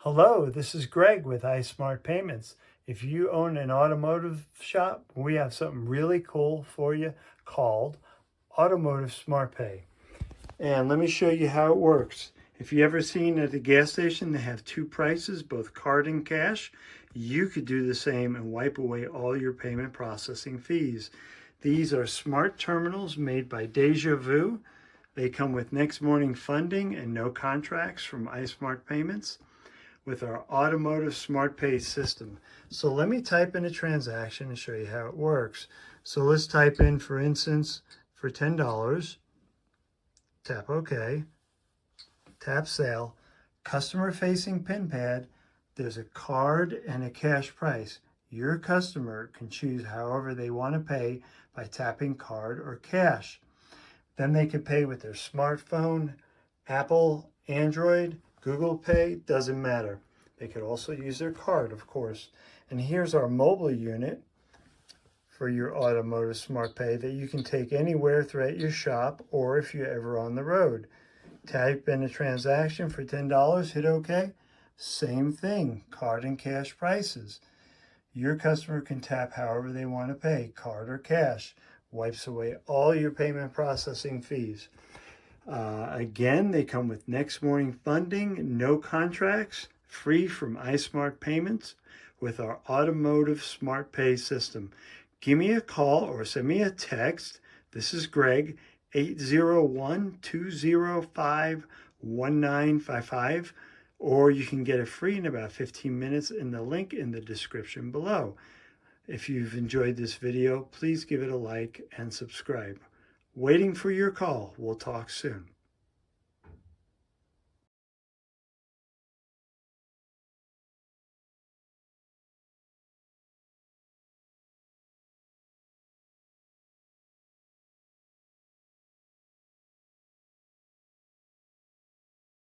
Hello, this is Greg with iSmart Payments. If you own an automotive shop, we have something really cool for you called Automotive SmartPay. And let me show you how it works. If you ever seen at the gas station, they have two prices, both card and cash. You could do the same and wipe away all your payment processing fees. These are smart terminals made by Dejavoo. They come with next morning funding and no contracts from iSmart Payments with our Automotive SmartPay system. So let me type in a transaction and show you how it works. So let's type in, for instance, for $10, tap OK, tap Sale, customer facing PIN pad, there's a card and a cash price. Your customer can choose however they want to pay by tapping card or cash. Then they can pay with their smartphone, Apple, Android, Google Pay, doesn't matter. They could also use their card, of course. And here's our mobile unit for your Automotive SmartPay that you can take anywhere throughout your shop or if you're ever on the road. Type in a transaction for $10, hit OK. Same thing, card and cash prices. Your customer can tap however they want to pay, card or cash. Wipes away all your payment processing fees. Again, they come with next morning funding, no contracts, free from iSmart Payments with our Automotive SmartPay system. Give me a call or send me a text. This is Greg, 801-205-1955, or you can get it free in about 15 minutes in the link in the description below. If you've enjoyed this video, please give it a like and subscribe. Waiting for your call. We'll talk soon.